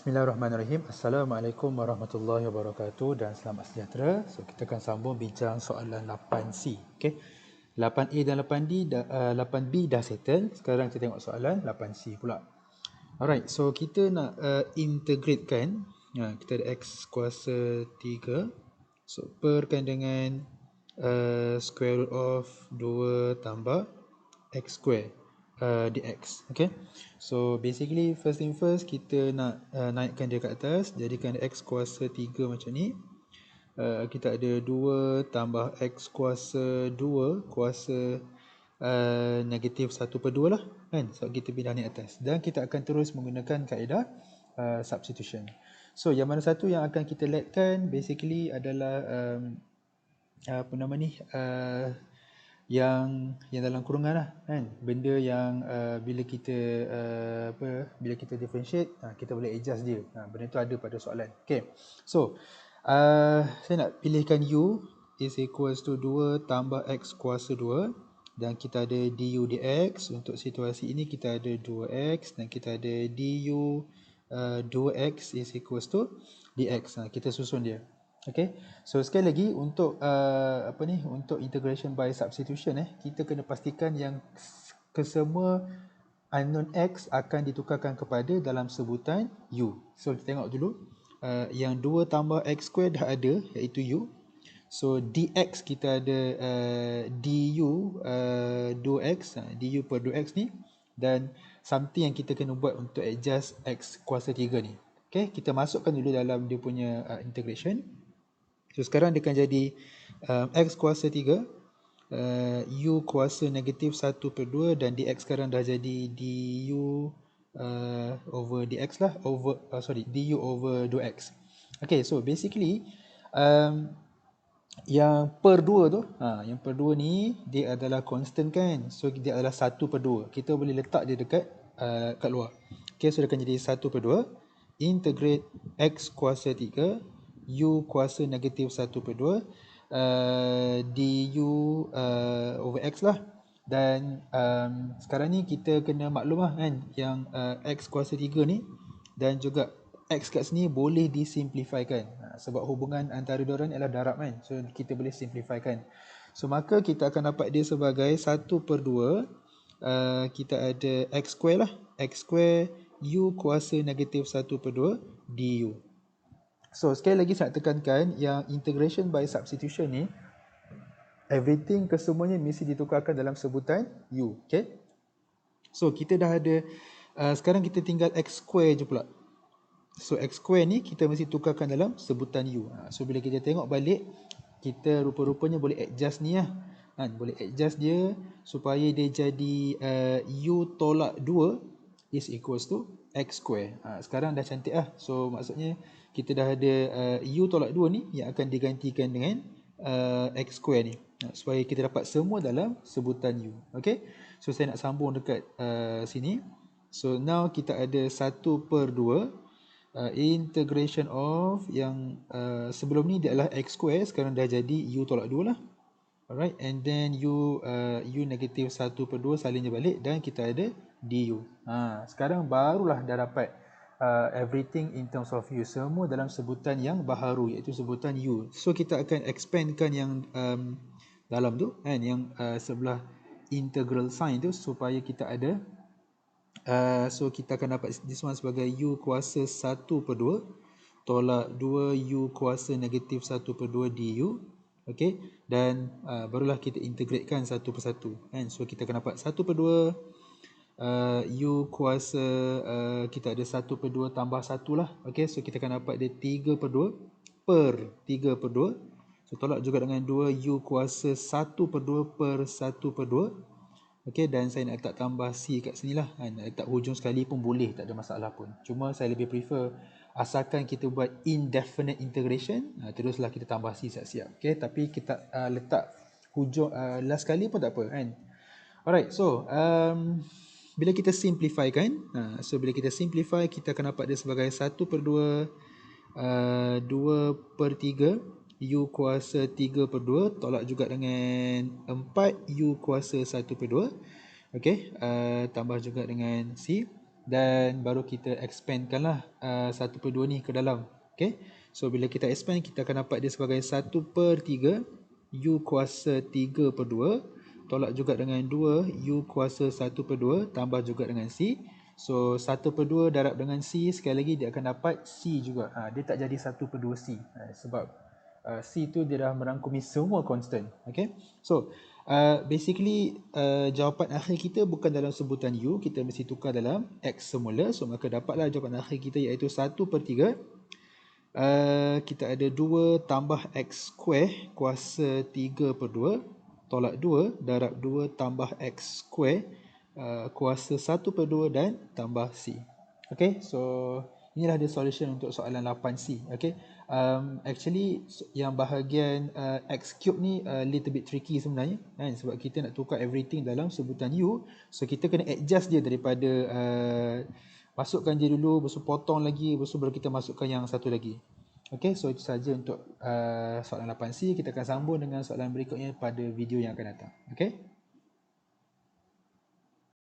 Bismillahirrahmanirrahim. Assalamualaikum warahmatullahi wabarakatuh dan selamat sejahtera. So kita akan sambung bincang soalan 8C. Okey. 8A dan 8B dah settle. Sekarang kita tengok soalan 8C pula. Alright, so kita nak integratekan. Kita ada X kuasa 3. So perkan dengan square root of 2 tambah X square dx. Okay, so basically first thing first, kita nak naikkan dia ke atas. Jadikan X kuasa 3 macam ni. Kita ada 2 tambah X kuasa 2 kuasa negatif 1/2 lah kan. So kita pindah ni atas. Dan kita akan terus menggunakan kaedah substitution. So yang mana satu yang akan kita letkan basically adalah apa nama ni, yang dalam kurungan lah kan, benda yang bila kita differentiate, kita boleh adjust dia. Benda tu ada pada soalan. Okay, so saya nak pilihkan u is equals to 2 tambah x kuasa 2 dan kita ada du dx. Untuk situasi ini kita ada 2x dan kita ada du 2x is equals to dx. Kita susun dia. Okay, so sekali lagi untuk untuk integration by substitution, kita kena pastikan yang kesemua unknown x akan ditukarkan kepada dalam sebutan u. So kita tengok dulu, yang 2 tambah x square dah ada, iaitu u. So dx kita ada du 2x, du per 2x ni, dan something yang kita kena buat untuk adjust x kuasa 3 ni. Okay, kita masukkan dulu dalam dia punya integration. So sekarang dia akan jadi x kuasa 3, u kuasa negatif 1/2 dan dx sekarang dah jadi du over dx lah, du over 2x. Okay, so basically yang per 2 tu, yang per 2 ni dia adalah constant kan. So dia adalah 1/2. Kita boleh letak dia dekat kat luar. Okay, so dia akan jadi 1/2 integrate x kuasa 3 u kuasa negatif 1/2 du over x lah. Dan sekarang ni kita kena maklum lah kan, yang x kuasa 3 ni dan juga x kat sini boleh disimplifikan, sebab hubungan antara diorang ni adalah darab kan. So kita boleh simplifikan. So maka kita akan dapat dia sebagai 1/2 kita ada x square lah, x square u kuasa negatif 1/2 du. So sekali lagi saya tekankan yang integration by substitution ni, everything kesemuanya mesti ditukarkan dalam sebutan u. Okay, so kita dah ada, sekarang kita tinggal x square je pula. So x square ni kita mesti tukarkan dalam sebutan u. So bila kita tengok balik, kita rupa-rupanya boleh adjust ni lah kan? Boleh adjust dia supaya dia jadi u tolak 2 is equals to x square. Sekarang dah cantik lah. So maksudnya kita dah ada u tolak 2 ni yang akan digantikan dengan x square ni, supaya kita dapat semua dalam sebutan u. Okay, so saya nak sambung dekat sini. So now kita ada 1/2 integration of yang sebelum ni dia adalah x square, sekarang dah jadi u tolak 2 lah. Alright, and then u negatif 1/2 salin je balik dan kita ada du. Sekarang barulah dah dapat everything in terms of u, semua dalam sebutan yang baharu, iaitu sebutan u. So kita akan expandkan yang dalam tu kan, yang sebelah integral sign tu, supaya kita ada so kita akan dapat this one sebagai u kuasa 1/2 tolak 2 u kuasa negatif 1/2 du. Okay, dan barulah kita integratekan satu persatu kan. So kita akan dapat 1/2 u kuasa kita ada 1/2 tambah 1 lah. Okay, so kita akan dapat dia 3/2 per 3/2. So tolak juga dengan 2 u kuasa 1/2 per 1/2. Okay, dan saya nak letak tambah c kat sini lah kan. Nak letak hujung sekali pun boleh, tak ada masalah pun. Cuma saya lebih prefer asalkan kita buat indefinite integration, teruslah kita tambah c siap-siap. Okay, tapi kita letak hujung last kali pun tak apa kan. Alright, so bila kita simplify kan, so bila kita simplify, kita akan dapat dia sebagai 1/2 2/3 u kuasa 3/2 tolak juga dengan 4 u kuasa 1/2. Okay, tambah juga dengan c. dan baru kita expandkan lah 1/2 ni ke dalam. Okay, so bila kita expand, kita akan dapat dia sebagai 1/3 U kuasa 3/2 tolak juga dengan 2 U kuasa 1/2 tambah juga dengan C. So 1/2 darab dengan C, sekali lagi dia akan dapat C juga. Dia tak jadi 1/2 C sebab C tu dia dah merangkumi semua constant. Okay, so basically jawapan akhir kita bukan dalam sebutan U, kita mesti tukar dalam X semula. So maka dapatlah jawapan akhir kita iaitu 1/3 kita ada 2 tambah X square kuasa 3/2 tolak 2 darab 2 tambah X square kuasa 1/2 dan tambah C. Okay, so inilah dia solution untuk soalan 8C. Okay, actually yang bahagian X cube ni little bit tricky sebenarnya kan, sebab kita nak tukar everything dalam sebutan U. So kita kena adjust dia daripada masukkan dia dulu, lepas tu potong lagi, lepas tu baru kita masukkan yang satu lagi. Okay, so itu saja untuk soalan 8C. Kita akan sambung dengan soalan berikutnya pada video yang akan datang. Okay.